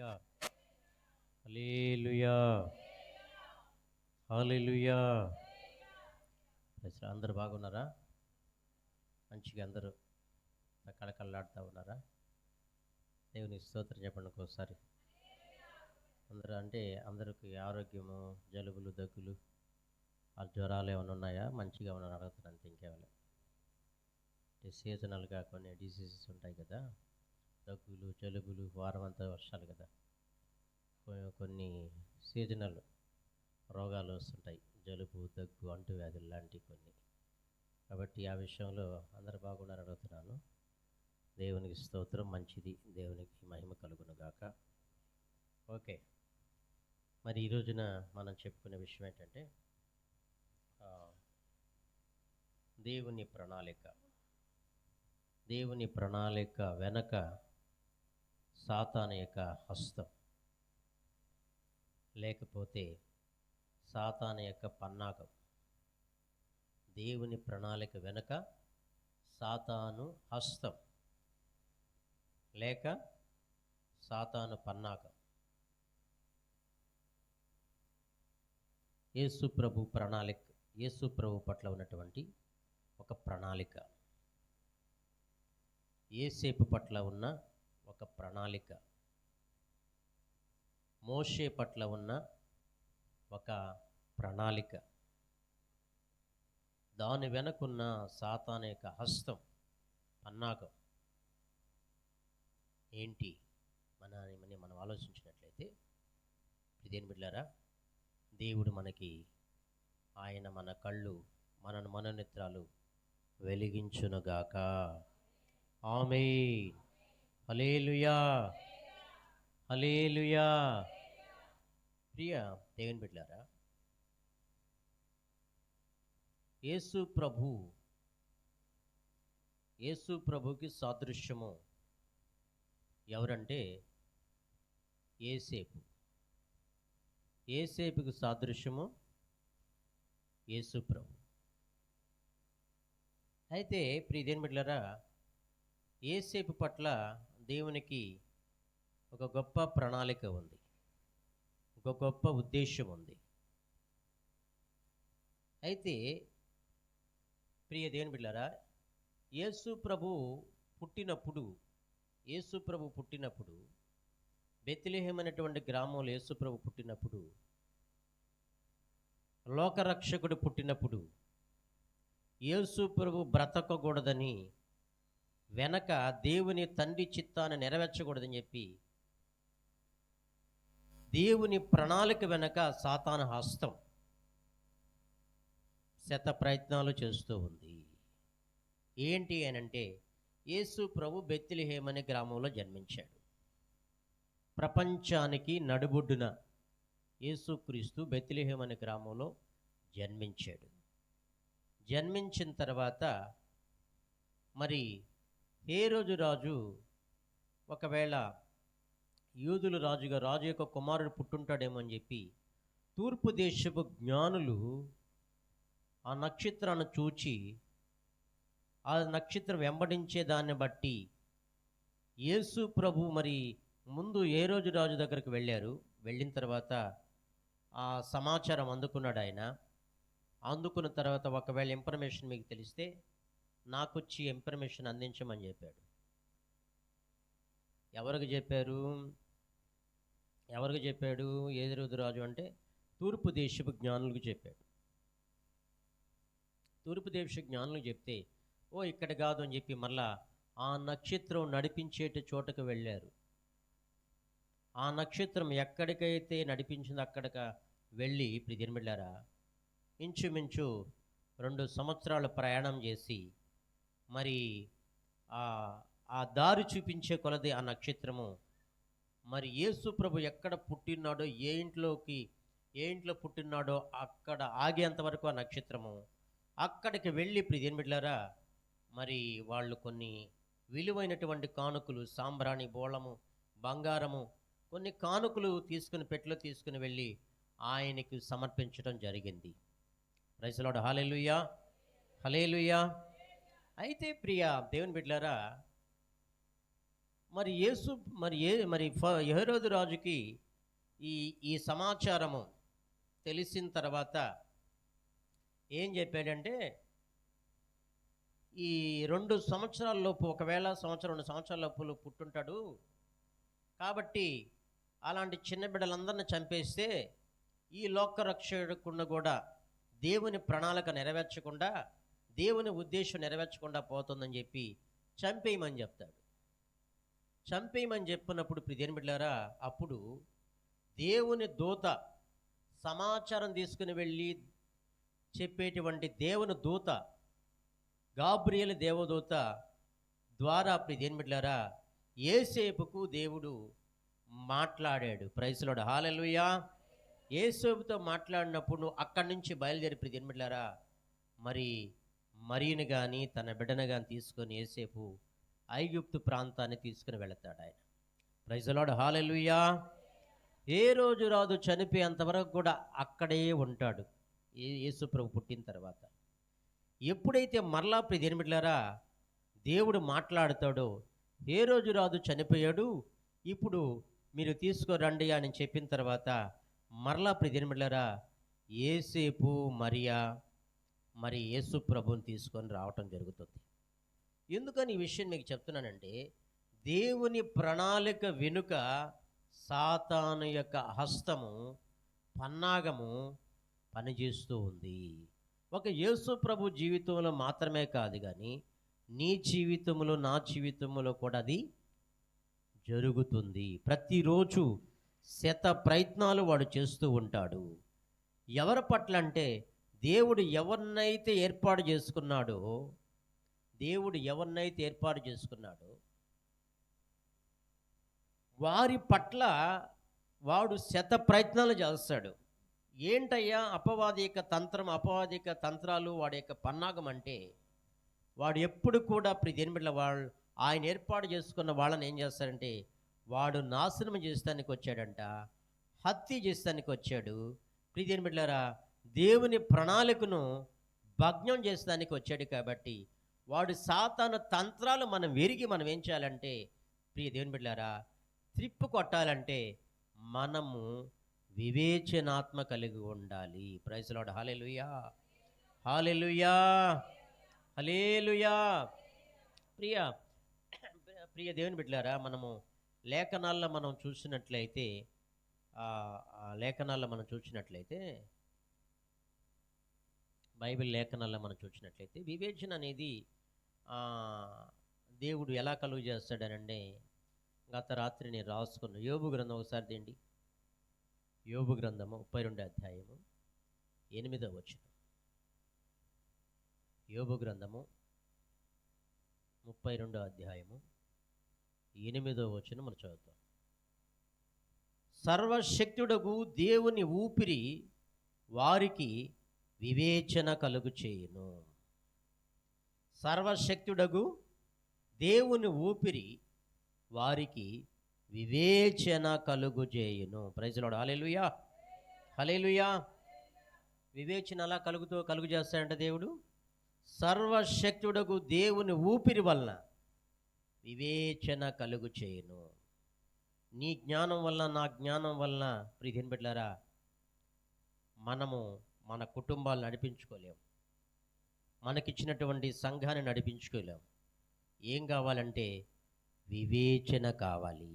హల్లెలూయా హల్లెలూయా హల్లెలూయా. అందరూ బాగున్నారా? మంచిగా అందరూ కళకళలాడుతూ ఉన్నారా? దేవుని స్తోత్రం చెప్పండి ఒకసారి. అందరూ అంటే అందరికి ఆరోగ్యము, జలుబులు, దగ్గులు, ఆ జ్వరాలు ఏమైనా ఉన్నాయా? మంచిగా ఉన్నాను అడుగుతున్నాను. ఇంకేమైనా సీజనల్గా కొన్ని డిసీజెస్ ఉంటాయి కదా, దగ్గులు, జలుబులు, వారం అంతా వర్షాలు కదా, కొన్ని సీజనల్ రోగాలు వస్తుంటాయి, జలుబు, దగ్గు, అంటువ్యాధులు లాంటివి కొన్ని. కాబట్టి ఆ విషయంలో అందరు బాగున్నారు అడుగుతున్నాను. దేవునికి స్తోత్రం, మంచిది, దేవునికి మహిమ కలుగును గాక. ఓకే, మరి ఈ రోజున మనం చెప్పుకునే విషయం ఏంటంటే దేవుని ప్రణాళిక. దేవుని ప్రణాళిక వెనక సాతాను యొక్క హస్తం, లేకపోతే సాతాను యొక్క పన్నాగం. దేవుని ప్రణాళిక వెనుక సాతాను హస్తం లేక సాతాను పన్నాగం. యేసు ప్రభు ప్రణాళిక, యేసు ప్రభు పట్ల ఉన్నటువంటి ఒక ప్రణాళిక, యేసేపు పట్ల ఉన్న ఒక ప్రణాళిక, మోషే పట్ల ఉన్న ఒక ప్రణాళిక, దాని వెనకున్న సాతాను యొక్క హస్తం, పన్నాగం ఏంటి మనం ఆలోచించినట్లయితే, ఇదేం బిడ్డారా, దేవుడు మనకి, ఆయన మన కళ్ళు, మన మనోనేత్రాలు వెలిగించునుగాక. ఆమేన్. హల్లెలూయా హల్లెలూయా. ప్రియ దేవుని బిడ్డలారా, యేసు ప్రభుకి సాదృశ్యము ఎవరంటే యేసేపు. యేసేపుకి సాదృశ్యము యేసు ప్రభు. అయితే ప్రియ దేవుని బిడ్డలారా, యేసేపు పట్ల దేవునికి ఒక గొప్ప ప్రణాళిక ఉంది, ఒక గొప్ప ఉద్దేశం ఉంది. అయితే ప్రియ దేవుని బిడ్డలారా, యేసు ప్రభు పుట్టినప్పుడు బెత్లెహేము అనేటువంటి గ్రామంలో యేసు ప్రభు పుట్టినప్పుడు, లోకరక్షకుడు పుట్టినప్పుడు, యేసు ప్రభు బ్రతకకూడదని, వెనక దేవుని తండ్రి చిత్తాన్ని నెరవేర్చకూడదని చెప్పి దేవుని ప్రణాళిక వెనక సాతాను హస్తం శత ప్రయత్నాలు చేస్తూ ఉంది. ఏంటి అనంటే, యేసు ప్రభు బెత్లెహేము అనే గ్రామంలో జన్మించాడు. ప్రపంచానికి నడుబొడ్డున యేసుక్రీస్తు బెత్లెహేము అనే గ్రామంలో జన్మించాడు. జన్మించిన తర్వాత మరి హేరోదు రాజు, ఒకవేళ యూదుల రాజు యొక్క కుమారుడు పుట్టుంటాడేమో అని చెప్పి తూర్పు దేశపు జ్ఞానులు ఆ నక్షత్రాన్ని చూచి, ఆ నక్షత్రం వెంబడించే దాన్ని బట్టి యేసు ప్రభు మరి ముందు హేరోదు రాజు దగ్గరికి వెళ్ళారు. వెళ్ళిన తర్వాత ఆ సమాచారం అందుకున్నాడు ఆయన. అందుకున్న తర్వాత, ఒకవేళ ఇన్ఫర్మేషన్ మీకు తెలిస్తే నాకు వచ్చి ఇన్ఫర్మేషన్ అందించమని చెప్పాడు. ఎవరికి చెప్పాడు? హేరోదు రాజు అంటే తూర్పు దేశపు జ్ఞానులకు చెప్పాడు. తూర్పు దేశ జ్ఞానులకు చెప్తే, ఇక్కడ కాదు అని చెప్పి మళ్ళా ఆ నక్షత్రం నడిపించేట చోటకు వెళ్ళారు. ఆ నక్షత్రం ఎక్కడికైతే నడిపించిందో అక్కడిక వెళ్ళి, ఇప్పుడు దినబెళ్ళారా, ఇంచుమించు 2 సంవత్సరాలు ప్రయాణం చేసి, మరి ఆ దారి చూపించే కొలది ఆ నక్షత్రము మరి యేసు ప్రభు ఎక్కడ పుట్టినాడో, ఏ ఇంట్లో పుట్టినాడో అక్కడ ఆగేంతవరకు ఆ నక్షత్రము అక్కడికి వెళ్ళి, ఇప్పుడు ఇదేం బిడ్డారా, మరి వాళ్ళు కొన్ని విలువైనటువంటి కానుకలు, సాంబ్రాణి, బోళము, బంగారము, కొన్ని కానుకలు పెట్టెలో తీసుకుని వెళ్ళి ఆయనకు సమర్పించడం జరిగింది. Praise the lord. Hallelujah hallelujah. అయితే ప్రియ దేవుని బిడ్డలారా, మరి యేసు మరి ఏ మరి హేరోదు రాజుకి ఈ ఈ సమాచారము తెలిసిన తర్వాత ఏం చెప్పాడంటే, ఈ 2 సంవత్సరాల లోపు, ఒకవేళ సంవత్సరం 2 సంవత్సరాల లోపు పుట్టుంటాడు కాబట్టి అలాంటి చిన్న బిడ్డలందరిని చంపేస్తే ఈ లోకరక్షకుడిని కూడా దేవుని ప్రణాళిక నెరవేర్చకుండా, దేవుని ఉద్దేశం నెరవేర్చకుండా పోతుందని చెప్పి చంపేయమని చెప్తాడు. చంపేయమని చెప్పినప్పుడు ప్రియదేని బిడ్డలారా, అప్పుడు దేవుని దూత సమాచారం తీసుకుని వెళ్ళి చెప్పేటువంటి దేవుని దూత, గాబ్రియేలు దేవదూత ద్వారా ప్రియదేని బిడ్డలారా యేసేపుకు దేవుడు మాట్లాడాడు. ప్రైజ్ లార్డ్, హల్లెలూయా. యేసేపుతో మాట్లాడినప్పుడు నువ్వు అక్కడి నుంచి బయలుదేరి ప్రియదేని బిడ్డలారా మరి మరియుని కానీ తన బిడ్డను కానీ తీసుకొని యేసేపు ఐగుప్తు ప్రాంతాన్ని తీసుకుని వెళతాడు ఆయన. ప్రైజ్ లార్డ్, హల్లెలూయా. ఏ రోజు రాదు చనిపోయేంతవరకు కూడా అక్కడే ఉంటాడు యేసు ప్రభు పుట్టిన తర్వాత. ఎప్పుడైతే మరలా ప్రియదేని బిడ్డలారా దేవుడు మాట్లాడతాడో, ఏ రోజు రాదు చనిపోయాడు, ఇప్పుడు మీరు తీసుకురండి అని చెప్పిన తర్వాత మరలా ప్రియదేని బిడ్డలారా యేసేపు మరియా మరి యేసు ప్రభుని తీసుకొని రావటం జరుగుతుంది. ఎందుకని ఈ విషయం మీకు చెప్తున్నానంటే, దేవుని ప్రణాళిక వెనుక సాతాను యొక్క హస్తము, పన్నాగము పనిచేస్తూ ఉంది. ఒక యేసు ప్రభు జీవితంలో మాత్రమే కాదు కానీ నీ జీవితంలో, నా జీవితంలో కూడా అది జరుగుతుంది. ప్రతిరోజు శత ప్రయత్నాలు వాడు చేస్తూ ఉంటాడు. ఎవరి పట్ల అంటే, దేవుడు ఎవరినైతే ఏర్పాటు చేసుకున్నాడో, వారి పట్ల వాడు శత ప్రయత్నాలు చేస్తాడు. ఏంటయ్యా అపవాదిక తంత్రాలు, వాడి యొక్క పన్నాగం అంటే, వాడు ఎప్పుడు కూడా ప్రియదేని బిడ్డల వాళ్ళు ఆయన ఏర్పాటు చేసుకున్న వాళ్ళని ఏం చేస్తారంటే, వాడు నాశనం చేస్తానికి వచ్చాడంట, హత్య చేస్తానికి వచ్చాడు. ప్రియదేని బిడ్డలారా దేవుని ప్రణాళికను భగ్నం చేస్తానికి వచ్చాడు. కాబట్టి వాడు సాతాను తంత్రాలు మనం ఎరిగి మనం ఏం చేయాలంటే, ప్రియ దేవుని బిడ్డలారా త్రిప్పు కొట్టాలంటే మనము వివేచనాత్మ కలిగి ఉండాలి. ప్రైజ్ లార్డ్, హల్లెలూయా, హల్లెలూయా, హల్లెలూయా. ప్రియ దేవుని బిడ్డలారా మనము లేఖనాల్లో మనం చూసినట్లయితే బైబిల్ లేఖనాల్లో మనం చూసినట్లయితే వివేచన అనేది దేవుడు ఎలా కలుగు చేస్తాడనంటే, గత రాత్రి నేను రాసుకున్న యోబు గ్రంథం ఒకసారి తిండి. యోబు గ్రంథము 32వ అధ్యాయము 8వ వచనం. యోబు గ్రంథము 32వ అధ్యాయము 8వ వచనం మనం చదువుతాం. సర్వశక్తుడగు దేవుని ఊపిరి వారికి వివేచన కలుగు చేయును. సర్వశక్తుడగు దేవుని ఊపిరి వారికి వివేచన కలుగు చేయును. ప్రైజ్ లార్డ్, హల్లెలూయా, హల్లెలూయా. వివేచన అలా కలుగు చేస్తాడంట దేవుడు. సర్వశక్తుడగు దేవుని ఊపిరి వలన వివేచన కలుగు చేయును. నీ జ్ఞానం వలన, నా జ్ఞానం వలన ప్రియదేని బిడ్డలారా మనము మన కుటుంబాలు నడిపించుకోలేము, మనకిచ్చినటువంటి సంఘాన్ని నడిపించుకోలేము. ఏం కావాలంటే వివేచన కావాలి.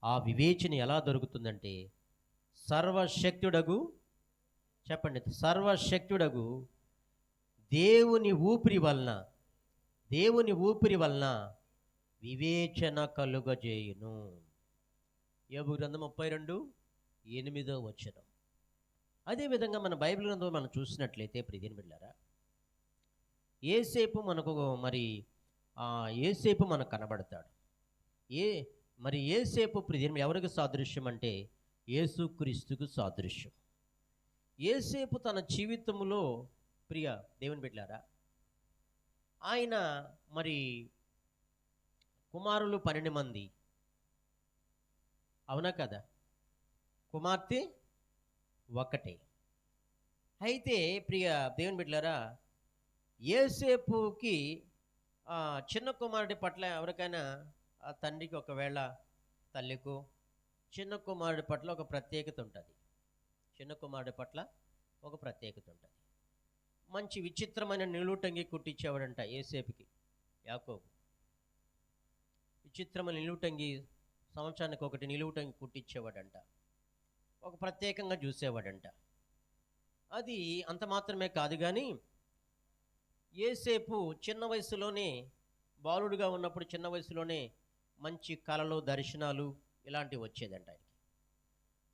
ఆ వివేచన ఎలా దొరుకుతుందంటే, సర్వశక్తుడగు దేవుని ఊపిరి వలన వివేచన కలుగజేయును. యోబు గ్రంథం 32:8 వచనం. అదేవిధంగా మన బైబిల్ గ్రంథం మనం చూసినట్లయితే ప్రియదేని బిడ్డలారా యేసేపు మనకు కనబడతాడు. యేసేపు ప్రియదేని ఎవరికి సాదృశ్యం అంటే యేసుక్రీస్తుకు సాదృశ్యం. యేసేపు తన జీవితంలో ప్రియ దేవుని బిడ్డలారా ఆయన కుమారులు 12 మంది, అవునా కదా, కుమార్తె ఒకటే. అయితే ప్రియ దేవుని బిడ్డలారా యేసేపుకి చిన్న కుమారుడి పట్ల ఎవరికైనా ఆ తండ్రికి ఒకవేళ తల్లికో చిన్న కుమారుడి పట్ల ఒక ప్రత్యేకత ఉంటుంది. చిన్న కుమారుడి పట్ల ఒక ప్రత్యేకత ఉంటుంది. మంచి విచిత్రమైన నిలువుటంగి కుట్టించేవాడంట ఏసేపుకి యాకోబు. విచిత్రమైన నిలువుటంగి, సంవత్సరానికి ఒకటి నిలువుటంగి కుట్టించేవాడంట. ఒక ప్రత్యేకంగా చూసేవాడంట. అది అంత మాత్రమే కాదు కానీ యేసేపు చిన్న వయసులోనే, బాలుడుగా ఉన్నప్పుడు చిన్న వయసులోనే మంచి కళలు, దర్శనాలు ఇలాంటివి వచ్చేదంట ఆయనకి.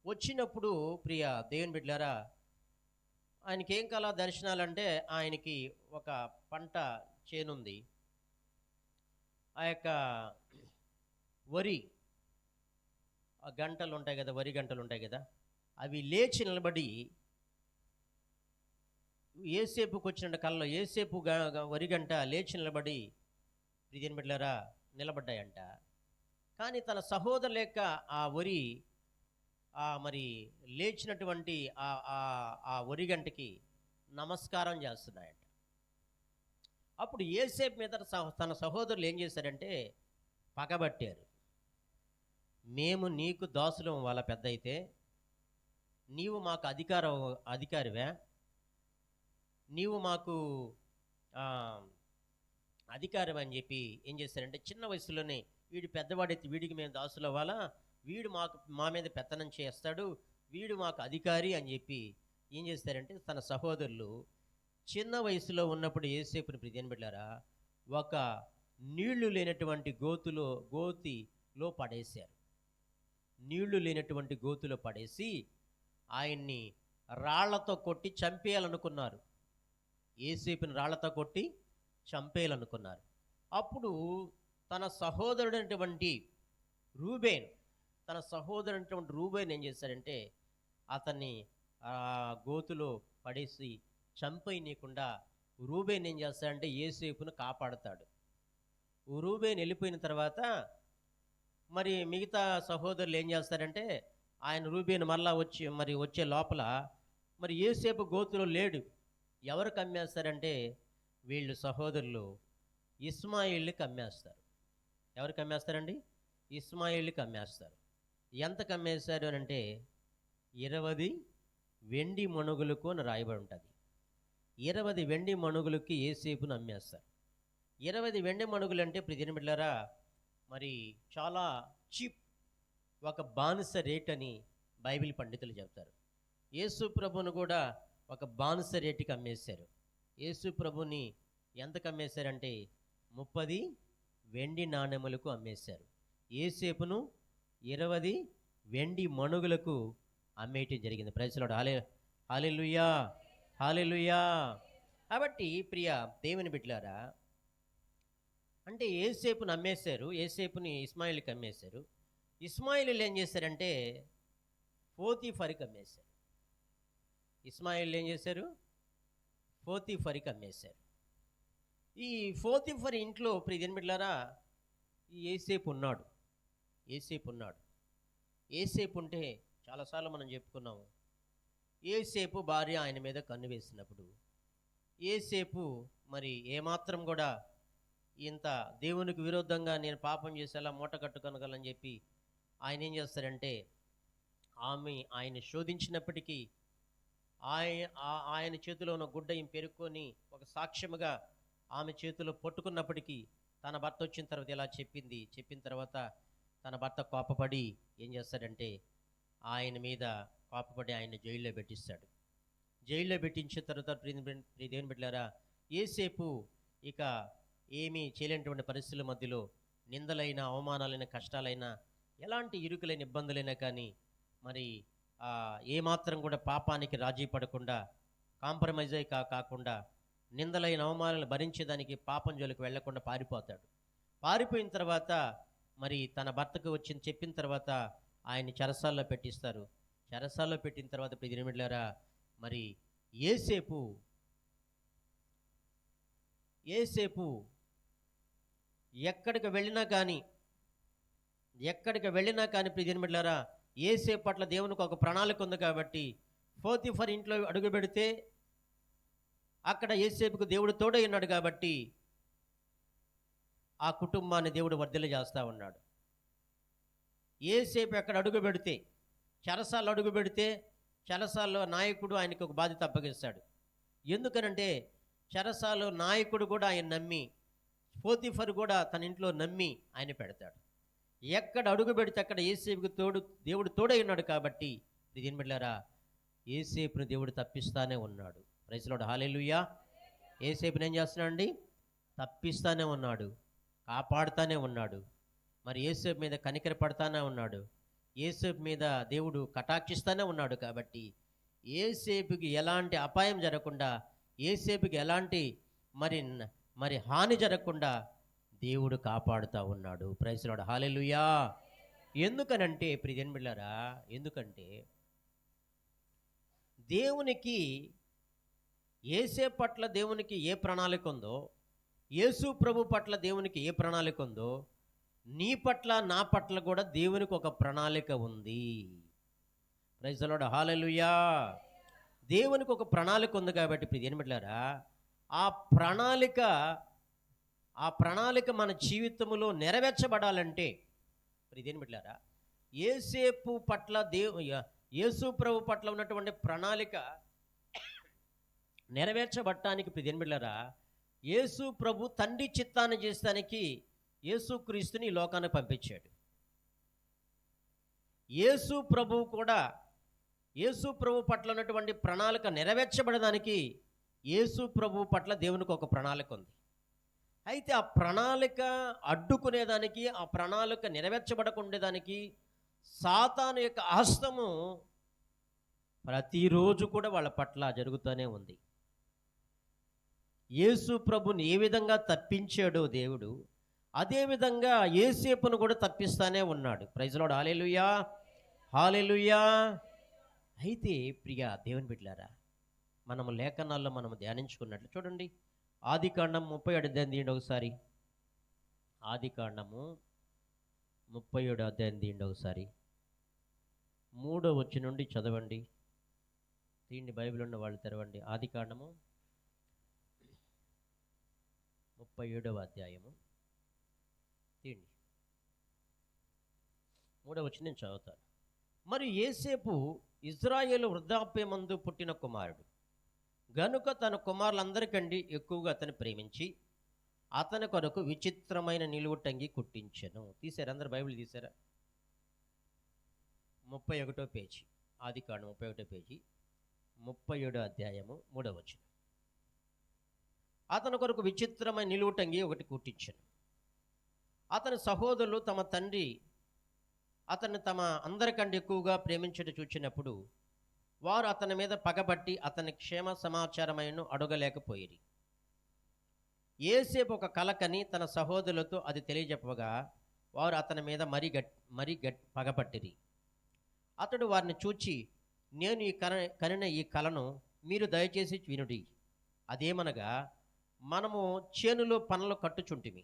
వచ్చినప్పుడు ప్రియ దేవుని బిడ్డలారా, ఆయనకి ఏం కళ దర్శనాలంటే, ఆయనకి ఒక పంట చేనుంది. ఆ యొక్క వరి గంటలు ఉంటాయి కదా, వరి గంటలు ఉంటాయి కదా, అవి లేచి నిలబడి ఏసేపుకి వచ్చిన కళ్ళలో ఏసేపు వరి గంట లేచి నిలబడి ప్రియని బిడ్డలారా నిలబడ్డాయంట. కానీ తన సహోదరు లేక ఆ వరి మరి లేచినటువంటి ఆ వరి గంటకి నమస్కారం చేస్తున్నాయంట. అప్పుడు ఏసేపు మీద తన సహోదరులు ఏం చేశారంటే పగబట్టారు. మేము నీకు దాసులం వాళ్ళ పెద్ద అయితే, నీవు మాకు అధికారివే, నీవు మాకు అధికారం అని చెప్పి ఏం చేశారంటే, చిన్న వయసులోనే వీడు పెద్దవాడైతే వీడికి మేము దాసులు అవ్వాలా, వీడు మా మీద పెత్తనం చేస్తాడు, వీడు మాకు అధికారి అని చెప్పి ఏం చేస్తారంటే తన సహోదరులు చిన్న వయసులో ఉన్నప్పుడు యేసేపుని ప్రియని బిడ్డలారా ఒక నీళ్లు లేనటువంటి గోతిలో పడేశారు. నీళ్లు లేనటువంటి గోతిలో పడేసి ఆయన్ని రాళ్లతో కొట్టి చంపేయాలనుకున్నారు. యేసేపుని రాళ్లతో కొట్టి చంపేయాలనుకున్నారు. అప్పుడు తన సహోదరుడైనటువంటి రూబేన్ ఏం చేశాడంటే అతన్ని గోతులో పడేసి చంపేయనీయకుండా రూబేన్ ఏం చేస్తాడంటే యేసేపును కాపాడుతాడు. రూబేన్ వెళ్ళిపోయిన తర్వాత మరి మిగతా సహోదరులు ఏం చేస్తారంటే, ఆయన రూబేన్ మళ్ళా వచ్చే లోపల మరి యేసేపు గోతులో లేడు. ఎవరు కమ్మేస్తారంటే వీళ్ళు సహోదరులు ఇస్మాయిల్ని కమ్మేస్తారు. ఎవరు కమ్మేస్తారండి? ఇస్మాయిల్ని కమ్మేస్తారు. ఎంత కమ్మేశారు అని అంటే 20 వెండి మణుగులకు అని రాయబడి ఉంటుంది. 20 వెండి మణుగులకి యేసేపును అమ్మేస్తారు. 20 వెండి మణుగులు అంటే ప్రియని బిడ్డలారా మరి చాలా చీప్, ఒక బానిస రేట్ అని బైబిల్ పండితులు చెప్తారు. యేసు ప్రభువును కూడా ఒక బానిస రేటుకి అమ్మేశారు. యేసు ప్రభుని ఎంతకు అమ్మేశారంటే 30 వెండి నాణెములకు అమ్మేశారు. యేసేపును 20 వెండి మణుగులకు అమ్మేయటం జరిగింది. Praise lord. Hallelujah, hallelujah. కాబట్టి ప్రియ దేవుని బిడ్డలారా, అంటే యేసేపును అమ్మేశారు. యేసేపుని ఇస్మాయిల్కి అమ్మేశారు. ఇస్మాయిలీలు ఏం చేశారంటే పోతీఫరుకి అమ్మేశారు. ఇస్మాయిల్ ఏం చేశారు? పోతీఫరుకి అమ్మేశారు. ఈ పోతీఫరు ఇంట్లో ప్రియని బిడ్డలారా ఈ యేసేపు ఉన్నాడు. యేసేపు ఉంటే చాలాసార్లు మనం చెప్పుకున్నాము. యేసేపు భార్య ఆయన మీద కన్ను వేసినప్పుడు యేసేపు మరి ఏమాత్రం కూడా ఇంత దేవునికి విరుద్ధంగా నేను పాపం చేసేలా మూట కట్టుకొనగలని చెప్పి ఆయన ఏం చేస్తారంటే ఆయన శోధించినప్పటికీ ఆయన చేతిలో ఉన్న గుడ్డ పెరుక్కొని ఒక సాక్ష్యముగా ఆమె చేతిలో పట్టుకున్నప్పటికీ తన భర్త వచ్చిన తర్వాత ఇలా చెప్పిన తర్వాత తన భర్త కోపపడి ఏం చేస్తాడంటే ఆయన మీద కోపపడి ఆయన జైల్లో పెట్టిస్తాడు. జైల్లో పెట్టించిన తర్వాత దేవుని బిడ్డలారా యేసేపు ఇక ఏమీ చేయలేనటువంటి పరిస్థితుల మధ్యలో నిందలైన, అవమానాలైన, కష్టాలైనా, ఎలాంటి ఇరుకులైన ఇబ్బందులైనా కానీ మరి ఏమాత్రం కూడా పాపానికి రాజీ పడకుండా, కాంప్రమైజ్ కాకుండా, నిందలైన అవమానాలను భరించేదానికి పాపం జోలికి వెళ్లకుండా పారిపోతాడు. పారిపోయిన తర్వాత మరి తన భర్తకు చెప్పిన తర్వాత ఆయన్ని చెరసాల్లో పెట్టిస్తారు. చెరసాల్లో పెట్టిన తర్వాత ప్రియమిళ్ళారా మరి యేసేపు ఎక్కడికి వెళ్ళినా కానీ ప్రియమిళ్ళారా యేసేపు పట్ల దేవునికి ఒక ప్రణాళిక ఉంది. కాబట్టి పోతీఫర్ ఇంట్లో అడుగు పెడితే అక్కడ యేసేపుకు దేవుడు తోడై ఉన్నాడు. కాబట్టి ఆ కుటుంబాన్ని దేవుడు వర్ధిల్ల చేస్తూ ఉన్నాడు. ఏసేపు ఎక్కడ అడుగు పెడితే, చెరసాల్లో అడుగు పెడితే, చెరసాల్లో నాయకుడు ఆయనకు ఒక బాధ్యత అప్పగిస్తాడు. ఎందుకనంటే చెరసాల్లో నాయకుడు కూడా ఆయన నమ్మి, పోతీఫర్ కూడా తన ఇంట్లో నమ్మి ఆయన పెడతాడు. ఎక్కడ అడుగు పెడితే అక్కడ ఏసేపుకి దేవుడు తోడై ఉన్నాడు. కాబట్టి దీని బిడ్డలారా, ఏసేపుని దేవుడు తప్పిస్తానే ఉన్నాడు. ప్రైజ్ లార్డ్, హల్లెలూయా. ఏసేపుని ఏం చేస్తున్నాడండి? తప్పిస్తానే ఉన్నాడు, కాపాడుతానే ఉన్నాడు. మరి ఏసేపు మీద కనికర పడతానే ఉన్నాడు. ఏసేపు మీద దేవుడు కటాక్షిస్తానే ఉన్నాడు. కాబట్టి ఏసేపుకి ఎలాంటి అపాయం జరగకుండా, ఏసేపుకి ఎలాంటి మరి హాని జరగకుండా దేవుడు కాపాడుతూ ఉన్నాడు. ప్రైజ్ లార్డ్, హల్లెలూయా. ఎందుకనంటే ప్రియమైన బిడ్డలారా, ఎందుకంటే దేవునికి ఏసేపు పట్ల దేవునికి ఏ ప్రణాళిక ఉందో, యేసు ప్రభు పట్ల దేవునికి ఏ ప్రణాళిక ఉందో, నీ పట్ల నా పట్ల కూడా దేవునికి ఒక ప్రణాళిక ఉంది. ప్రైజ్ ది లార్డ్, హల్లెలూయా. దేవునికి ఒక ప్రణాళిక ఉంది. కాబట్టి ప్రియమైన బిడ్డలారా, ఆ ప్రణాళిక మన జీవితంలో నెరవేర్చబడాలంటే ప్రియమైన బిడ్డలారా, యేసేపు పట్ల యేసు ప్రభు పట్ల ఉన్నటువంటి ప్రణాళిక నెరవేర్చబడటానికి ప్రియమైన బిడ్డలారా, యేసు ప్రభు తండ్రి చిత్తాన్ని చేస్తానికి యేసుక్రీస్తుని ఈ లోకానికి పంపించాడు. యేసు ప్రభు కూడా యేసు ప్రభు పట్ల ఉన్నటువంటి ప్రణాళిక నెరవేర్చబడడానికి యేసు ప్రభు పట్ల దేవునికి ఒక ప్రణాళిక ఉంది. అయితే ఆ ప్రణాళిక అడ్డుకునేదానికి, ఆ ప్రణాళిక నెరవేర్చబడకుండేదానికి సాతాను యొక్క హస్తము ప్రతిరోజు కూడా వాళ్ళ పట్ల జరుగుతూనే ఉంది. యేసు ప్రభుని ఏ విధంగా తప్పించాడో దేవుడు, అదేవిధంగా యేసేపును కూడా తప్పిస్తానే ఉన్నాడు. Praise lord, hallelujah, hallelujah. అయితే ప్రియ దేవుని బిడ్డలారా, మనము లేఖనాల్లో మనము ధ్యానించుకున్నట్లు చూడండి, ఆదికాండం 37 అధ్యాయం తీయండి ఒకసారి. ఆదికాండము 37 అధ్యాయం తీయండి ఒకసారి. 3వ వచనం నుండి చదవండి. తీయండి, బైబిల్ ఉన్న వాళ్ళు తెరవండి. ఆదికాండము 37వ అధ్యాయము తీయండి. 3వ వచనం నేను చదువుతాను. మరియు యేసేపు ఇజ్రాయేలు వృద్ధాప్యమందు పుట్టిన కుమారుడు గనుక తన కుమారులందరికంటే ఎక్కువగా అతను ప్రేమించి అతని కొరకు విచిత్రమైన నిలువుటంగి కుట్టించెను. తీశారా? అందరు బైబిల్ తీశారా? 31వ పేజీ, ఆదికాండం 31వ పేజీ, 37వ అధ్యాయము 3వ వచనం. అతని కొరకు విచిత్రమైన నిలువుటంగి ఒకటి కుట్టించెను. అతని సహోదరులు తమ తండ్రి అతన్ని తమ అందరికంటే ఎక్కువగా ప్రేమించుట చూచినప్పుడు వారు అతని మీద పగబట్టి అతని క్షేమ సమాచారమైన అడగలేకపోయిరి. యేసేపు ఒక కల కని తన సహోదరులతో అది తెలియజెప్పగా వారు అతని మీద మరీ పగబట్టిరి. అతడు వారిని చూచి, నేను కనిన ఈ కలను మీరు దయచేసి వినుడి. అదేమనగా, మనము చేనులో పనులు కట్టుచుంటిమి.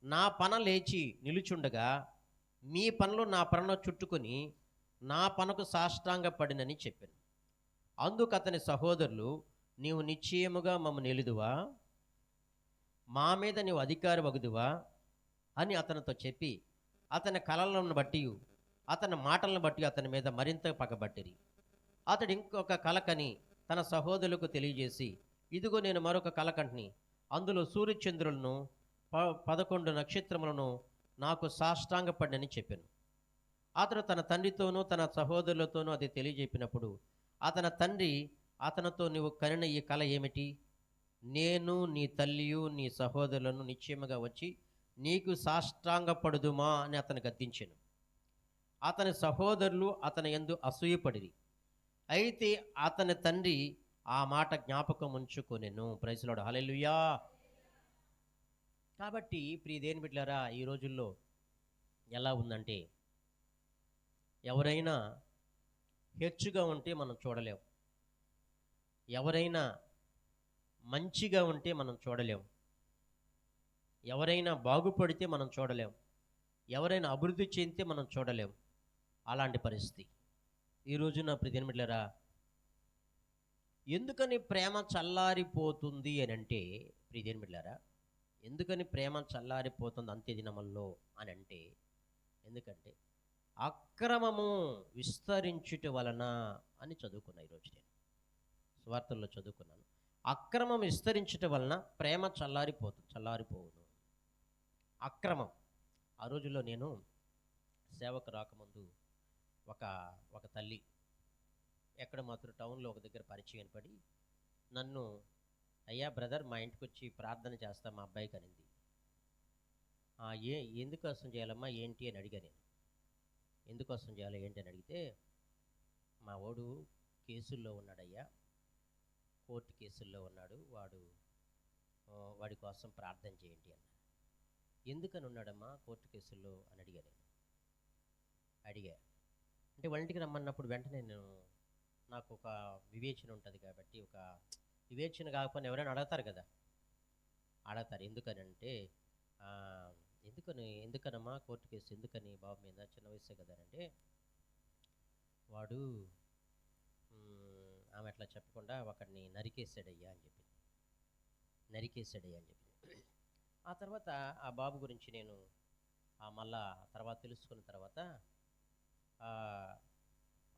నా పన లేచి నిలుచుండగా మీ పనులు నా పనను చుట్టుకొని నా పనకు సాష్టాంగ పడినని చెప్పాను. అందుకు అతని సహోదరులు, నీవు నిశ్చయముగా మమ్మల్ని నిలుదువా, మా మీద నీవు అధికారి వగుదువా అని అతనితో చెప్పి అతని కలలను బట్టి అతని మాటలను బట్టి అతని మీద మరింత పగబట్టిరి. అతడు ఇంకొక కలకని తన సహోదరులకు తెలియజేసి, ఇదిగో నేను మరొక కలకంటిని, అందులో సూర్యచంద్రులను 11 నక్షత్రములను నాకు సాష్టాంగపడినని చెప్పాను. అతడు తన తండ్రితోనూ తన సహోదరులతోనూ అది తెలియజెప్పినప్పుడు అతని తండ్రి అతనితో, నీవు కనిన ఈ కల ఏమిటి? నేను నీ తల్లియు నీ సహోదరులను నిశ్చయముగా వచ్చి నీకు సాష్టాంగపడుదుమా అని అతను గద్దించెను. అతని సహోదరులు అతని యందు అసూయపడిరి. అయితే అతని తండ్రి ఆ మాట జ్ఞాపకం ఉంచుకొనెను. Praise the lord, hallelujah. కాబట్టి ప్రియదేని బిడ్డలారా, ఈ రోజుల్లో ఎలా ఉందంటే, ఎవరైనా హెచ్చుగా ఉంటే మనం చూడలేం, ఎవరైనా మంచిగా ఉంటే మనం చూడలేం, ఎవరైనా బాగుపడితే మనం చూడలేం, ఎవరైనా అభివృద్ధి చెందితే మనం చూడలేం. అలాంటి పరిస్థితి ఈ రోజున ప్రియదేని బిడ్డలారా. ఎందుకని ప్రేమ చల్లారిపోతుంది అని అంటే ప్రియదేని బిడ్డలారా, ఎందుకని ప్రేమ చల్లారిపోతుంది అంత్య దినముల్లో అని అంటే, ఎందుకంటే అక్రమము విస్తరించుట వలన అని చదువుకున్నా ఈరోజు నేను సువార్తల్లో చదువుకున్నాను. అక్రమం విస్తరించుట వలన ప్రేమ చల్లారిపోవును. అక్రమం. ఆ రోజుల్లో నేను సేవకు రాకముందు ఒక ఒక తల్లి ఎక్కడ మాత్రం టౌన్లో ఒక దగ్గర పరిచయం పడి నన్ను, అయ్యా బ్రదర్ మా ఇంటికి వచ్చి ప్రార్థన చేస్తా మా అబ్బాయికి అనింది. ఎందుకోసం చేయాలమ్మా ఏంటి అని అడిగా నేను. ఎందుకోసం చేయాలి ఏంటి అని అడిగితే, మా వాడు కేసుల్లో ఉన్నాడయ్యా, కోర్టు కేసుల్లో ఉన్నాడు, వాడి కోసం ప్రార్థన చేయండి అన్న. ఎందుకని ఉన్నాడమ్మా కోర్టు కేసుల్లో అని అడిగా అంటే వాళ్ళ ఇంటికి రమ్మన్నప్పుడు వెంటనే నాకు ఒక వివేచన ఉంటుంది కాబట్టి, ఒక వివేచన కాకపోతే ఎవరైనా అడుగుతారు కదా, అడుగుతారు ఎందుకనంటే ఎందుకనమ్మా కోర్టు కేసు ఎందుకని బాబు మీద, చిన్న వయసే కదా అంటే, వాడు ఆమె అట్లా చెప్పకుండా ఒకడిని నరికేసాడయ్యా అని చెప్పి. ఆ తర్వాత ఆ బాబు గురించి నేను మళ్ళా తర్వాత తెలుసుకున్న తర్వాత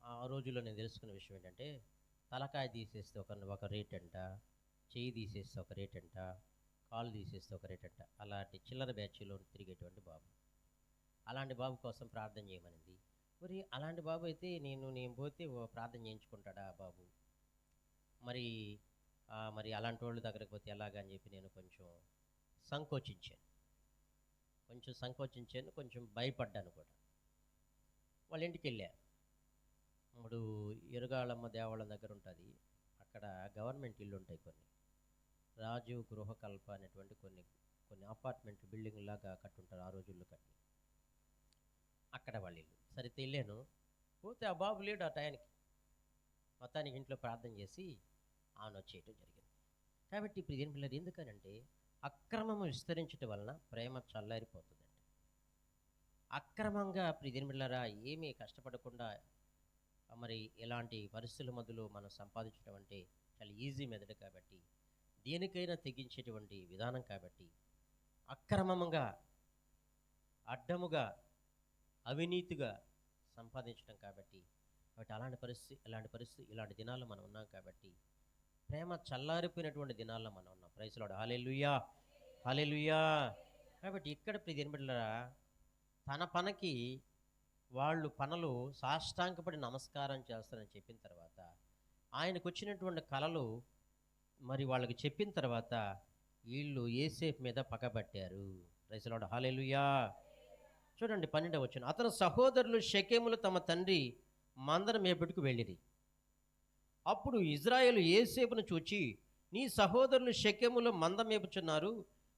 ఆ రోజుల్లో నేను తెలుసుకున్న విషయం ఏంటంటే, తలకాయ తీసేస్తే ఒక రేట్ అంట, చెయ్యి తీసేస్తే ఒక రేట్ అంట, కాలు తీసేస్తే ఒక రేట్ అంట. అలాంటి చిల్లర బ్యాచ్లో తిరిగేటువంటి బాబు. అలాంటి బాబు కోసం ప్రార్థన చేయమనింది. మరి అలాంటి బాబు అయితే నేను పోతే ప్రార్థన చేయించుకుంటాడా బాబు? మరి అలాంటి వాళ్ళ దగ్గరకు పోతే ఎలాగా అని చెప్పి నేను కొంచెం సంకోచించాను, కొంచెం భయపడ్డాను కూడా. వాళ్ళ ఇంటికి వెళ్ళా. ఇప్పుడు ఎరుగాళమ్మ దేవాలయం దగ్గర ఉంటుంది, అక్కడ గవర్నమెంట్ ఇల్లు ఉంటాయి కొన్ని, రాజీవ్ గృహకల్ప అనేటువంటి కొన్ని అపార్ట్మెంట్ బిల్డింగ్ లాగా కట్టుంటారు ఆ రోజుల్లో కట్టి, అక్కడ వాళ్ళ ఇల్లు. సరే వెళ్ళాను. పోతే ఆ బాబు లేడు ఆ టయానికి. మొత్తానికి ఇంట్లో ప్రార్థన చేసి ఆమెను వచ్చేయటం జరిగింది. కాబట్టి ఇప్పుడు ఏం పిల్లలు ఎందుకనంటే, అక్రమము విస్తరించటం వలన ప్రేమ చల్లారిపోతుందండి. అక్రమంగా ప్రియమైన పిల్లరా ఏమీ కష్టపడకుండా మరి ఎలాంటి పరిస్థితుల మధ్యలో మనం సంపాదించడం అంటే చాలా ఈజీ మెథడ్ కాబట్టి, దేనికైనా తెగించేటువంటి విధానం కాబట్టి, అక్రమంగా అడ్డముగా అవినీతిగా సంపాదించడం కాబట్టి అలాంటి పరిస్థితి ఇలాంటి దినాల్లో మనం ఉన్నాం కాబట్టి, ప్రేమ చల్లారిపోయినటువంటి దినాల్లో మనం ఉన్నాం. Praise lord. హల్లెలూయా. కాబట్టి ఇక్కడ ప్రియమైన బిడ్డలారా, తన పనికి వాళ్ళు పనులు సాష్టాంగపడి నమస్కారం చేస్తారని చెప్పిన తర్వాత, ఆయనకు వచ్చినటువంటి కలలు మరి వాళ్ళకి చెప్పిన తర్వాత వీళ్ళు యోసేపు మీద పగబట్టారు. Praise lord. హల్లెలూయా. చూడండి 12వ వచనం. అతని సహోదరులు షెకెములు తమ తండ్రి మందను మేపుటకు వెళ్ళిరి. అప్పుడు ఇజ్రాయేలు యోసేపును చూచి, నీ సహోదరులు షెకెములు మంద మేపుచున్నారు,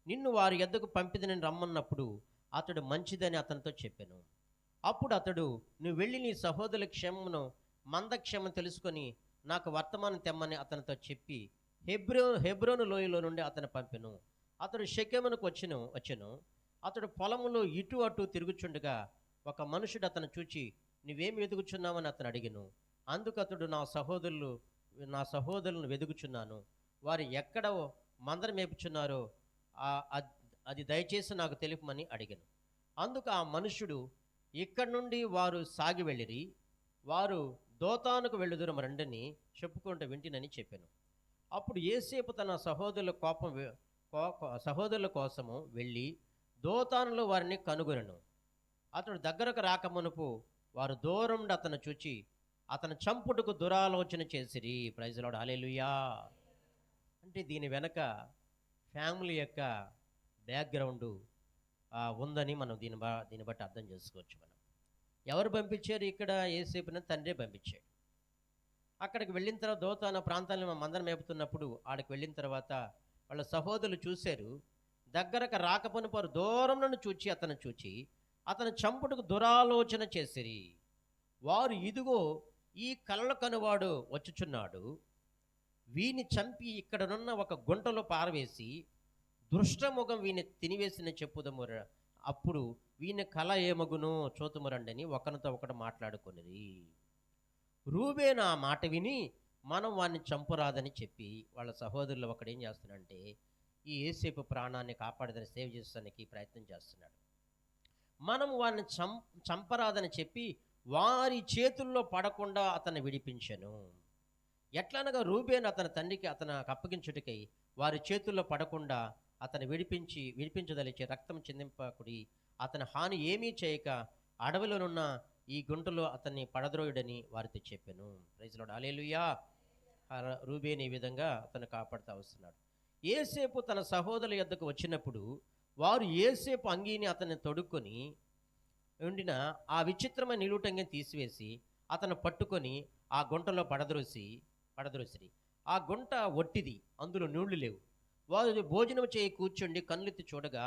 నిన్ను వారి యొద్దకు పంపిదని రమ్మన్నప్పుడు అతడు మంచిదని అతనితో చెప్పాను. అప్పుడు అతడు, నువ్వు వెళ్ళి నీ సహోదరుల క్షేమమును మంద క్షేమం తెలుసుకొని నాకు వర్తమానం తెమ్మని అతనితో చెప్పి హెబ్రోను లోయలో నుండి అతను పంపెను. అతడు షెకెమునకు వచ్చెను. అతడు పొలములో ఇటు అటు తిరుగుచుండగా ఒక మనుషుడు అతను చూచి, నువ్వేమి వెతుకుచున్నావని అతను అడిగెను. అందుకు అతడు, నా సహోదరులను వెతుకుచున్నాను, వారు ఎక్కడ మందను మేపుచున్నారో అది దయచేసి నాకు తెలుపమని అడిగాను. అందుకు ఆ మనుష్యుడు, ఇక్కడి నుండి వారు సాగి వెళ్ళిరి, వారు దోతానుకు వెళ్ళుదురు రండని చెప్పుకుంటూ వింటినని చెప్పాను. అప్పుడు యోసేపు తన సహోదరుల కోసము వెళ్ళి దోతానులో వారిని కనుగొనెను. అతడు దగ్గరకు రాకమునుపు వారు దూరం నుండి అతను చూచి అతను చంపుటకు దురాలోచన చేసిరి. Praise lord. హల్లెలూయా. అంటే దీని వెనక ఫ్యామిలీ యొక్క బ్యాక్గ్రౌండ్ ఉందని మనం దీన్ని బట్టి అర్థం చేసుకోవచ్చు. మనం ఎవరు పంపించారు? ఇక్కడ యోసేపుని తండ్రే పంపించాడు. అక్కడికి వెళ్ళిన తర్వాత దోతాను ప్రాంతాలను మందను మేపుతున్నప్పుడు ఆడికి వెళ్ళిన తర్వాత వాళ్ళ సహోదరులు చూశారు. దగ్గరకు రాకపోని వారు దూరం నుండి చూచి అతను చంపుటకు దురాలోచన చేసిరి. వారు, ఇదిగో ఈ కలల కనువాడు వచ్చుచున్నాడు, వీని చంపి ఇక్కడనున్న ఒక గుంటలో పారవేసి దుష్టముఖం వీని తినివేసిన చెప్పుదము, అప్పుడు వీని కళ ఏమగును చూతుమురండని ఒకరితో ఒకడు మాట్లాడుకొనిరి. రూబేను ఆ మాట విని, మనం వాడిని చంపురాదని చెప్పి వాళ్ళ సహోదరులు ఒకడేం చేస్తున్నాడంటే, ఈ యేసేపు ప్రాణాన్ని కాపాడదని సేవ్ చేస్తానికి ప్రయత్నం చేస్తున్నాడు. మనం వారిని చంపరాదని చెప్పి వారి చేతుల్లో పడకుండా అతన్ని విడిపించెను. ఎట్లనగా రూబేను అతని తండ్రికి అతనికి అప్పగించుటకై వారి చేతుల్లో పడకుండా అతను విడిపించదలిచి రక్తం చిందింపకుడి, అతని హాని ఏమీ చేయక అడవిలోనున్న ఈ గుంటలో అతన్ని పడద్రోయుడని వారితో చెప్పాను. ప్రైజ్ లార్డ్, హల్లెలూయా. రూబేను ఈ విధంగా అతను కాపాడుతూ వస్తున్నాడు. యేసేపు తన సహోదరుల యొద్దకు వచ్చినప్పుడు వారు యేసేపు అంగీని అతన్ని తొడుక్కొని ఉండిన ఆ విచిత్రమైన నిలువుటంగిని తీసివేసి అతను పట్టుకొని ఆ గుంటలో పడద్రోసిరి. ఆ గుంట ఒట్టిది, అందులో నీళ్లు లేవు. వారు భోజనం చేయి కూర్చుండి కన్నులెత్తి చూడగా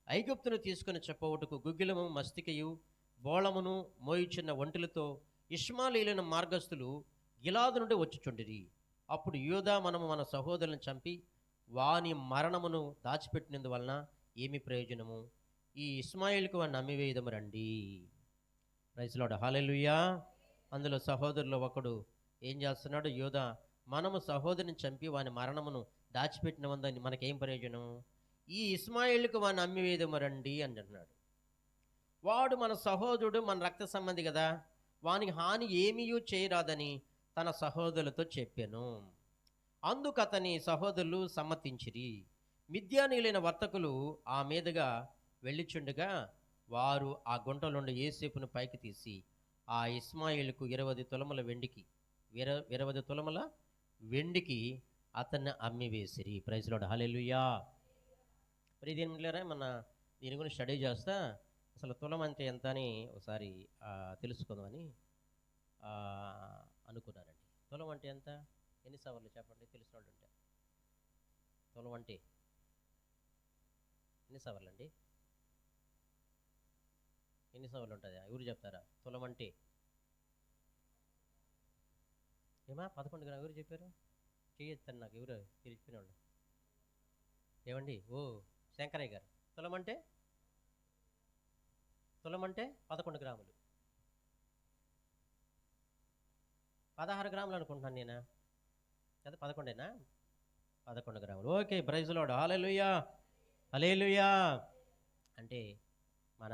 ఐగుప్తును తీసుకుని చెప్పవుటకు గుగ్గిలము మస్తికయు బోళమును మోయిచున్న ఒంటెలతో ఇష్మాలీయులైన మార్గస్థులు గిలాదు నుండి వచ్చుచుండిరి. అప్పుడు యూదా, మనము మన సహోదరులను చంపి వాని మరణమును దాచిపెట్టినందువలన ఏమి ప్రయోజనము? ఈ ఇస్మాయిల్కు వాడిని అమ్మివేయదము రండి. ప్రైజ్ లార్డ్, హల్లెలూయా. అందులో సహోదరులు ఒకడు ఏం చేస్తున్నాడు? యూదా, మనము సహోదరుని చంపి వాని మరణమును దాచిపెట్టిన వందని మనకేం ప్రయోజనం? ఈ ఇస్మాయిల్కు వాడిని అమ్మివేయదము రండి అని అంటున్నాడు. వాడు మన సహోదరుడు, మన రక్త సంబంధి కదా, వానికి హాని ఏమీ చేయరాదని తన సహోదరులతో చెప్పాను. అందుకు అతని సహోదరులు సమ్మతించిరి. మిద్యానీయులైన వర్తకులు ఆ మీదుగా వెళ్ళిచుండగా వారు ఆ గుంటలో నుండి యేసేపును పైకి తీసి ఆ ఇస్మాయిల్కు 20 తులముల వెండికి 20 తులముల వెండికి అతన్ని అమ్మివేసిరి. ప్రైజ్ లార్డ్, హల్లెలూయా. ప్రియదేవులారా, మన దీని గురించి స్టడీ చేస్తా అసలు తులం అంటే ఎంత అని ఒకసారి తెలుసుకుందామని అనుకున్నానండి. తులం అంటే ఎంత? ఎన్ని సవర్లు చెప్పండి, తెలిసిన వాళ్ళు ఉంటే. తులం అంటే ఎన్ని సవర్లు అండి? ఎన్ని సవర్లు ఉంటుంది? ఎవరు చెప్తారా? తులం అంటే ఏమా 11 గ్రాములు ఎవరు చెప్పారు? చేయొద్దండి, నాకు ఎవరు తెలిసిన వాళ్ళు ఏమండి? ఓ శంకరయ్య గారు. తులం అంటే 11 గ్రాములు. 16 గ్రాములు అనుకుంటున్నాను నేను. కదా 11ఏనా? 11 గ్రాములు. ఓకే, ప్రైజ్ లార్డ్, హల్లెలూయా, హల్లెలూయా. అంటే మన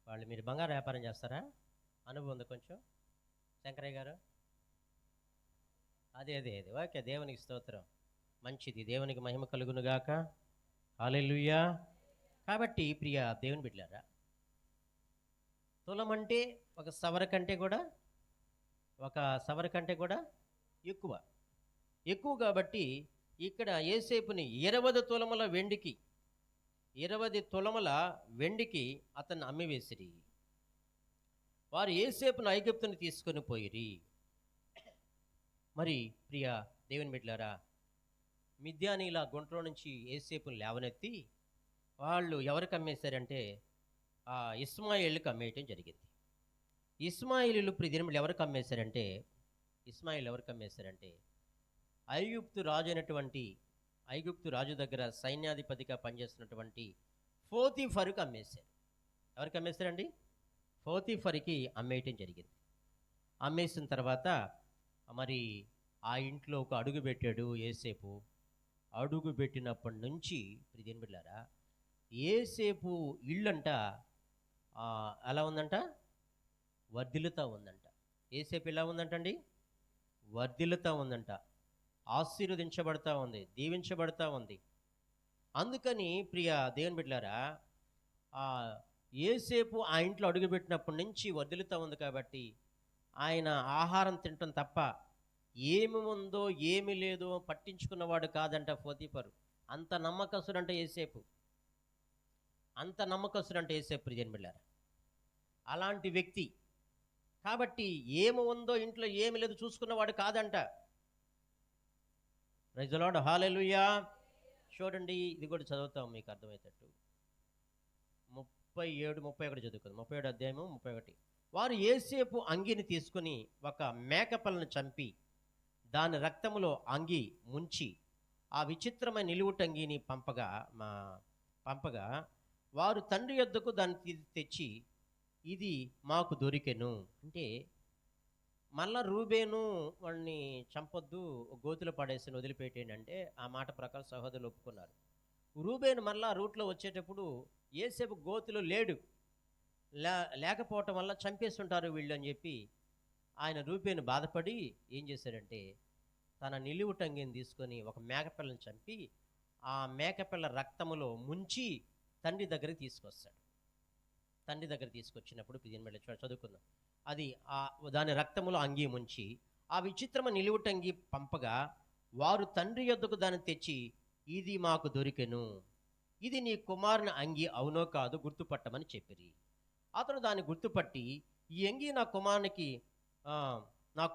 వాళ్ళు, మీరు బంగారు వ్యాపారం చేస్తారా? అనుభవం ఉంది కొంచెం శంకరయ్య గారు? అదే ఓకే, దేవునికి స్తోత్రం. మంచిది, దేవునికి మహిమ కలుగునుగాక. హల్లెలూయా. కాబట్టి ప్రియ దేవుని బిడ్డలారా, తులం అంటే ఒక సవర కంటే కూడా ఎక్కువ కాబట్టి ఇక్కడ యేసేపుని 20 తులముల వెండికి అతన్ని అమ్మివేసిరి. వారు యేసేపును ఐగుప్తుని తీసుకొని పోయిరి. మరి ప్రియ దేవుని బిడ్డలారా, మిద్యానీల గుంటలో నుంచి యేసేపుని లేవనెత్తి వాళ్ళు ఎవరికి అమ్మేశారంటే ఇస్మాయిల్కి అమ్మేయటం జరిగింది. ఇస్మాయిలీలు ప్రియదేవులు ఎవరికి అమ్మేశారంటే ఐగుప్తు రాజు దగ్గర సైన్యాధిపతిగా పనిచేస్తున్నటువంటి పోతీఫరుకు అమ్మేశారు. ఎవరికి అమ్మేశారండి? పోతీఫర్కి అమ్మేయటం జరిగింది. అమ్మేసిన తర్వాత మరి ఆ ఇంట్లో ఒక అడుగు పెట్టాడు యేసేపు. అడుగు పెట్టినప్పటి నుంచి ప్రియదేవుని బిడ్డలారా, యేసేపు ఇల్లంట ఎలా ఉందంట? వర్ధిల్లుతూ ఉందంట. యేసేపు ఎలా ఉందంటండి? వర్ధిల్లుతూ ఉందంట, ఆశీర్వదించబడతా ఉంది, దీవించబడతా ఉంది. అందుకని ప్రియ దేవుని బిడ్డలారా, యేసేపు ఆ ఇంట్లో అడుగుపెట్టినప్పటి నుంచి వర్ధిల్లుతూ ఉంది కాబట్టి ఆయన ఆహారం తినటం తప్ప ఏమి ఉందో ఏమి లేదో పట్టించుకున్నవాడు కాదంట పోతీఫరు. అంత నమ్మకస్తుడంట యేసేపు, ప్రియదేవుని బిడ్డలారా. అలాంటి వ్యక్తి కాబట్టి ఏమి ఉందో ఇంట్లో ఏమి లేదు చూసుకున్నవాడు కాదంట. ప్రైజ్ ది లార్డ్, హల్లెలూయా. చూడండి, ఇది కూడా చదువుతాం మీకు అర్థమయ్యేటట్టు. 37-31 చదువుకుందాం. 37 అధ్యాయము 31. వారు యేసేపు అంగీని తీసుకుని ఒక మేకపిల్లను చంపి దాని రక్తములో అంగీ ముంచి ఆ విచిత్రమైన నిలువుటంగీని పంపగా వారు తండ్రి యొద్దకు దాన్ని తెచ్చి ఇది మాకు దొరికెను. అంటే మళ్ళా రూబేను వాడిని చంపొద్దు, గోతిలో పడేసి వదిలిపెట్టేయండి అంటే ఆ మాట ప్రకారం సహోదరులు ఒప్పుకున్నారు. రూబేను మళ్ళా రూట్లో వచ్చేటప్పుడు ఏసేపు గోతిలో లేడు, లే లేకపోవటం వల్ల చంపేస్తుంటారు వీళ్ళు అని చెప్పి ఆయన రూబేను బాధపడి ఏం చేశాడంటే తన నిలువు టంగిని తీసుకొని ఒక మేకపిల్లని చంపి ఆ మేకపిల్ల రక్తములో ముంచి తండ్రి దగ్గరికి తీసుకొస్తాడు. తండ్రి దగ్గర తీసుకొచ్చినప్పుడు దీని చదువుకుందాం. అది ఆ దాని రక్తములో అంగీ ముంచి ఆ విచిత్రమ నిలువుటంగి పంపగా వారు తండ్రి యొద్దకు దాన్ని తెచ్చి ఇది మాకు దొరికెను, ఇది నీ కుమారుని అంగి అవునో కాదు గుర్తుపట్టమని చెప్పిరి. అతను దాన్ని గుర్తుపట్టి ఈ అంగి నా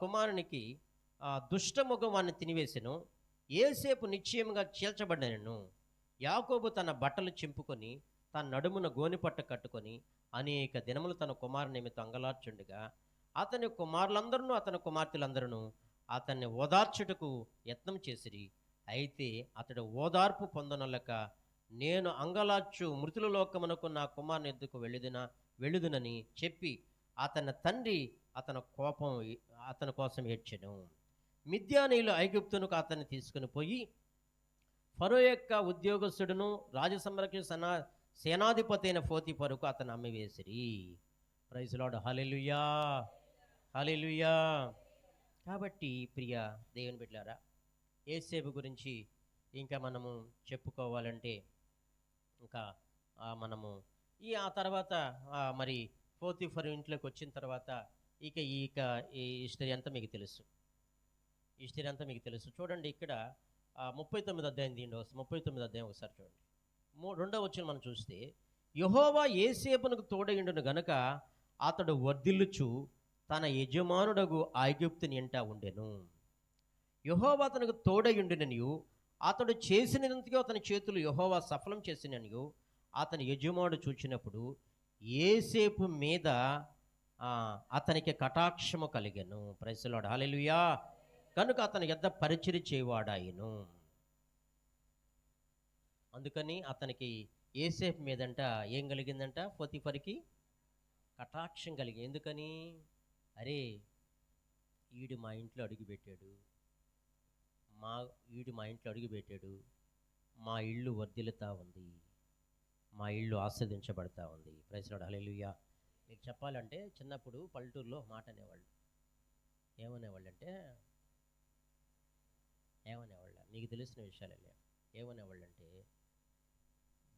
కుమారునికి దుష్టముఖం వాడిని తినివేసెను, ఏసేపు నిశ్చయముగా చీల్చబడినను. యాకోబు తన బట్టలు చింపుకొని తన నడుమున గోనిపట్ట కట్టుకొని అనేక దినములు తన కుమారుని నిమిత్తం అంగలార్చుండగా అతని కుమారులందరూ అతని కుమార్తెలందరూ అతన్ని ఓదార్చుటకు యత్నం చేసిరి. అయితే అతడు ఓదార్పు పొందనొల్లక నేను అంగలార్చు మృతుల లోకమునకు నా కుమారుని ఎద్దుకు వెళ్ళుదునని చెప్పి అతని తండ్రి అతని కోసం ఏడ్చెను. మిద్యానీయులు ఐగుప్తునకు అతన్ని తీసుకుని పోయి ఫరో యొక్క ఉద్యోగస్తుడును రాజసంరక్షణ సేనాధిపతి అయిన పోతీఫరుకు అతను అమ్మివేసిరి. Praise lord. Hallelujah, hallelujah. కాబట్టి ప్రియ దేవుని బిడ్డలారా, యేసేపు గురించి ఇంకా మనము చెప్పుకోవాలంటే ఇంకా మనము ఆ తర్వాత మరి పోతీఫరు ఇంట్లోకి వచ్చిన తర్వాత ఈ హిస్టరీ అంతా మీకు తెలుసు. చూడండి ఇక్కడ 39 అధ్యాయం దీంట్లో 39 అధ్యాయం ఒకసారి చూడండి. 2వ వచనం మనం చూస్తే యెహోవా యేసేపునకు తోడయుండును గనుక అతడు వర్ధిల్లుచు తన యజమానుడగు ఐగుప్తుని ఎంట ఉండెను. యెహోవా అతనికి తోడయుండుననియు అతడు చేసినంతగా అతని చేతులు యెహోవా సఫలం చేసిననియు అతని యజమానుడు చూచినప్పుడు యేసేపు మీద అతనికి కటాక్షము కలిగెను. Praise lord. హల్లెలూయా. కనుక అతని యొద్ద పరిచర్య చేయవాడాయను. అందుకని అతనికి యేసేపు మీదంట ఏం కలిగిందంట? పోతీఫరుకి కటాక్షం కలిగింది. ఎందుకని? అరే వీడు మా ఇంట్లో అడుగుపెట్టాడు, మా ఇల్లు వర్ధిల్లుతా ఉంది, మా ఇల్లు ఆస్వాదించబడతా ఉంది. Praise lord. హల్లెలూయా. మీకు చెప్పాలంటే చిన్నప్పుడు పల్లెటూరులో మాట అనేవాళ్ళు. ఏమనేవాళ్ళ మీకు తెలిసిన విషయాలే. ఏమనేవాళ్ళంటే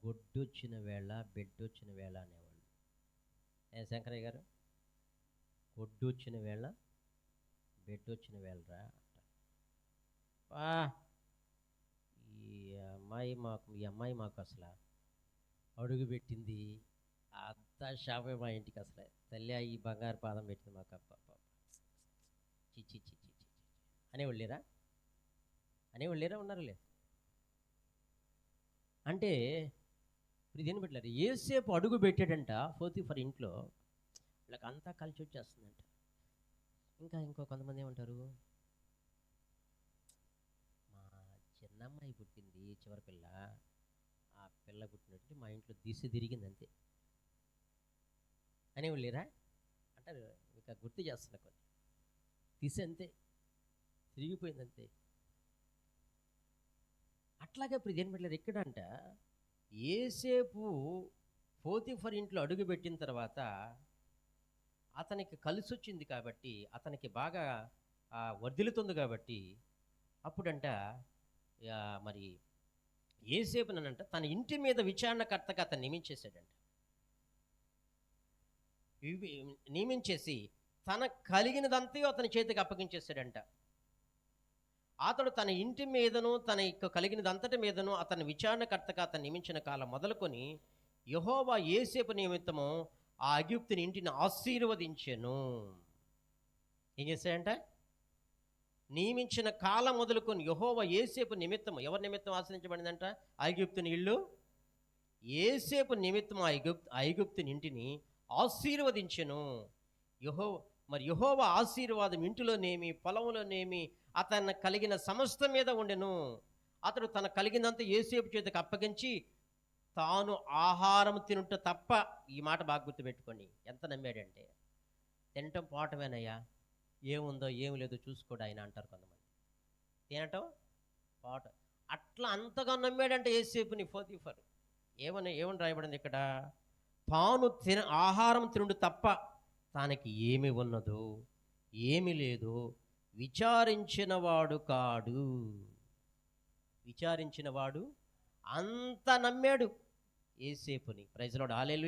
గొడ్డొచ్చిన వేళ బెడ్డొచ్చిన వేళ అనేవాళ్ళు. శంకరయ్య గారు, గొడ్డొచ్చిన వేళ బెడ్డొచ్చిన వేళరా ఈ అమ్మాయి మాకు అసలు అడుగు పెట్టింది అంతా షాపే మా ఇంటికి. అసలు తల్లి ఈ బంగారు పాదం పెట్టింది మాకు. చిచ్చి అనేవాళ్ళేరా ఉన్నారులే. అంటే ఇప్పుడు దేని పెట్టలేరు. ఏసేపు అడుగు పెట్టాడంట పోతీఫర్ ఇంట్లో, వాళ్ళకి అంతా కలిసి వచ్చేస్తుందంట. ఇంకో కొంతమంది ఏమంటారు, మా చిన్నమ్మాయి పుట్టింది చివరి పిల్ల, ఆ పిల్ల పుట్టినట్టు మా ఇంట్లో దిశ తిరిగింది అంతే అనేవాళ్ళేరా అంటారు. ఇంకా గుర్తు చేస్తున్నా కొన్ని దిశ అంతే తిరిగిపోయిందంతే. అట్లాగే ఇప్పుడు దేని పెట్టలేరు. ఎక్కడంట యేసేపు పోతీఫర్ ఇంట్లో అడుగు పెట్టిన తర్వాత అతనికి కలిసి వచ్చింది కాబట్టి, అతనికి బాగా వర్ధిల్లుతుంది కాబట్టి అప్పుడంట మరి యేసేపునంట తన ఇంటి మీద విచారణకర్తగా అతను నియమించేశాడంట. నియమించేసి తన కలిగినదంతా అతని చేతికి అప్పగించేశాడంట. అతడు తన ఇంటి మీదను తన కలిగినదంతటి మీదను అతని విచారణకర్తగా అతను నియమించిన కాలం మొదలుకొని యెహోవా యేసేపు నిమిత్తము ఆ ఐగుప్తుని ఇంటిని ఆశీర్వదించెను. ఏం చేశాడంట? నియమించిన కాలం మొదలుకొని యెహోవా యేసేపు నిమిత్తము, ఎవరి నిమిత్తం ఆశ్రయించబడిందంట? ఐగుప్తుని ఇల్లు. యేసేపు నిమిత్తం ఐగుప్తుని ఇంటిని ఆశీర్వదించెను. యెహోవా ఆశీర్వాదం ఇంటిలోనేమి పొలంలోనేమి అతను కలిగిన సమస్త మీద ఉండెను. అతడు తన కలిగినంత యేసేపు చేతికి అప్పగించి తాను ఆహారం తినుట తప్ప, ఈ మాట బాగా గుర్తుపెట్టుకోండి, ఎంత నమ్మాడంటే తినటం పోవటమేనయ్యా, ఏముందో ఏమి లేదో చూసుకోడు ఆయన అంటారు కొంతమంది. తినటం పాట అట్లా అంతగా నమ్మాడంటే ఏసేపుని పోతీఫరు. ఏమని రాయబడింది ఇక్కడ? తాను ఆహారం తినుడు తప్ప తనకి ఏమి ఉన్నదో ఏమి లేదో విచారించినవాడు కాడు. విచారించినవాడు అంత నమ్మాడు ఏసేపుని. ప్రైజ్ లార్డ్, హల్లెలూయా.